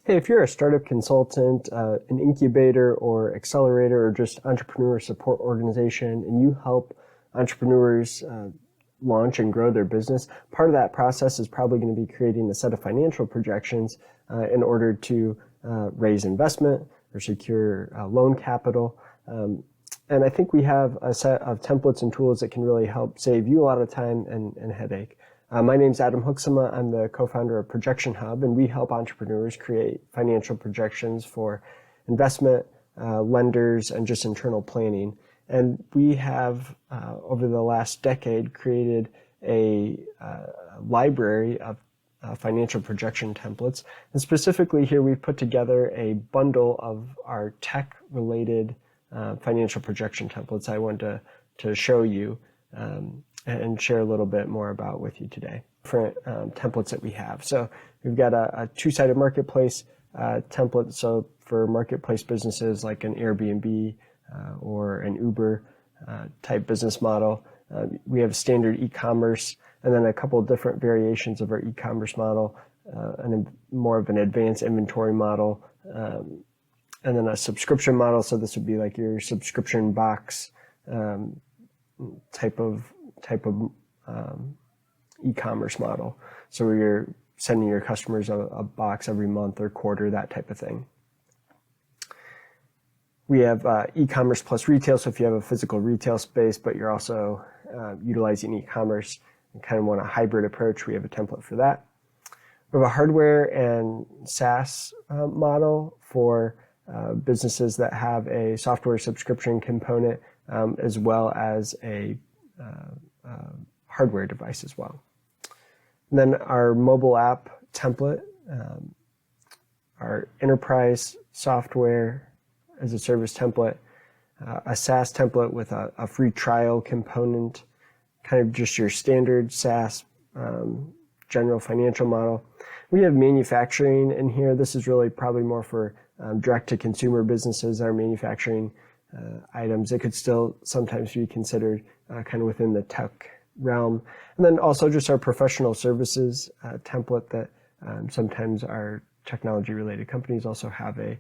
Hey, if you're a startup consultant, an incubator or accelerator, or just entrepreneur support organization, and you help entrepreneurs launch and grow their business, part of that process is probably going to be creating a set of financial projections in order to raise investment or secure loan capital. And I think we have a set of templates and tools that can really help save you a lot of time and headache. My name's Adam Hoeksema. I'm the co-founder of ProjectionHub, and we help entrepreneurs create financial projections for investment, lenders, and just internal planning. And we have, over the last decade, created a library of financial projection templates. And specifically here, we've put together a bundle of our tech-related financial projection templates I want to show you and share a little bit more about with you today. Different templates that we have. So we've got a two-sided marketplace template. So for marketplace businesses like an Airbnb or an Uber type business model, we have standard e-commerce, and then a couple of different variations of our e-commerce model, and more of an advanced inventory model, and then a subscription model. So this would be like your subscription box type of e-commerce model. So where you're sending your customers a box every month or quarter, that type of thing. We have e-commerce plus retail. So if you have a physical retail space, but you're also utilizing e-commerce and kind of want a hybrid approach, we have a template for that. We have a hardware and SaaS model for businesses that have a software subscription component, as well as a hardware device as well. And then our mobile app template, our enterprise software as a service template, a SaaS template with a free trial component, kind of just your standard SaaS general financial model. We have manufacturing in here. This is really probably more for direct-to-consumer businesses, our manufacturing items. It could still sometimes be considered kind of within the tech realm. And then also just our professional services template that sometimes our technology-related companies also have a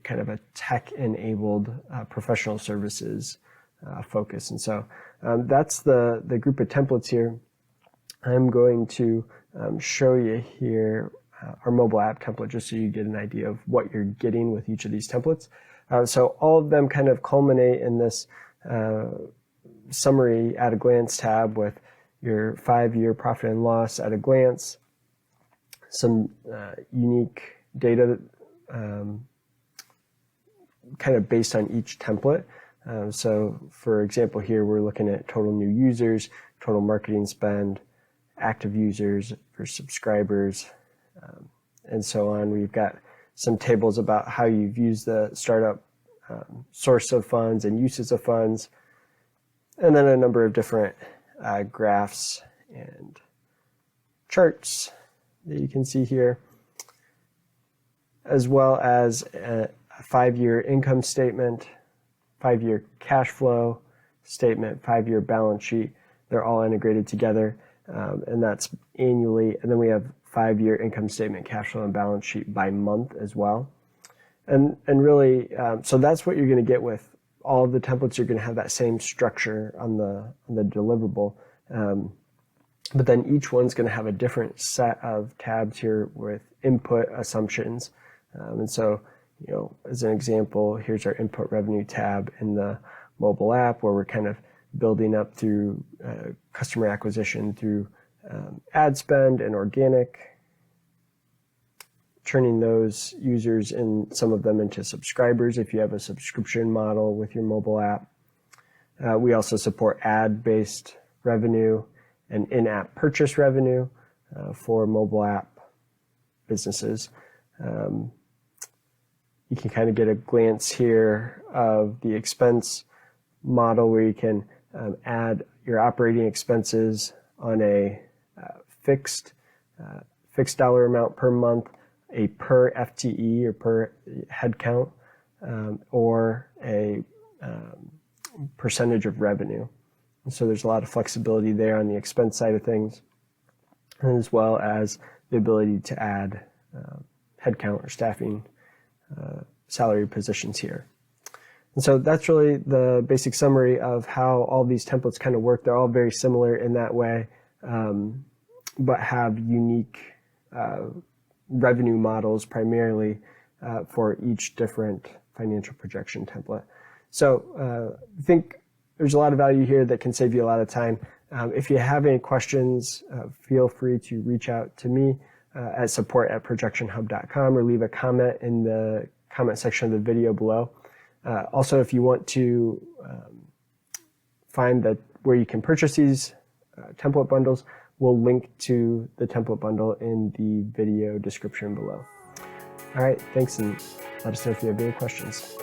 kind of a tech-enabled professional services focus. And so that's the group of templates here. I'm going to show you here our mobile app template just so you get an idea of what you're getting with each of these templates. So all of them kind of culminate in this summary at a glance tab with your 5-year profit and loss at a glance, some unique data kind of based on each template. So for example, here we're looking at total new users, total marketing spend, active users for subscribers, and so on. We've got some tables about how you've used the startup source of funds and uses of funds, and then a number of different graphs and charts that you can see here, as well as a 5-year income statement, 5-year cash flow statement, 5-year balance sheet. They're all integrated together, and that's annually. And then we have 5-year income statement, cash flow, and balance sheet by month as well. And really, so that's what you're going to get with all of the templates. You're going to have that same structure on the deliverable, but then each one's going to have a different set of tabs here with input assumptions. And so, you know, as an example, here's our input revenue tab in the mobile app, where we're kind of building up through customer acquisition through ad spend and organic, turning those users and some of them into subscribers if you have a subscription model with your mobile app. We also support ad-based revenue and in-app purchase revenue for mobile app businesses. You can kind of get a glance here of the expense model, where you can add your operating expenses on a fixed dollar amount per month, a per FTE or per headcount, or a percentage of revenue. And so there's a lot of flexibility there on the expense side of things, as well as the ability to add headcount or staffing salary positions here. And so that's really the basic summary of how all these templates kind of work. They're all very similar in that way, but have unique revenue models primarily for each different financial projection template. So I think there's a lot of value here that can save you a lot of time. If you have any questions, feel free to reach out to me at support@projectionhub.com or leave a comment in the comment section of the video below. Also, if you want to find where you can purchase these template bundles, we'll link to the template bundle in the video description below. All right, thanks, and let us know if you have any questions.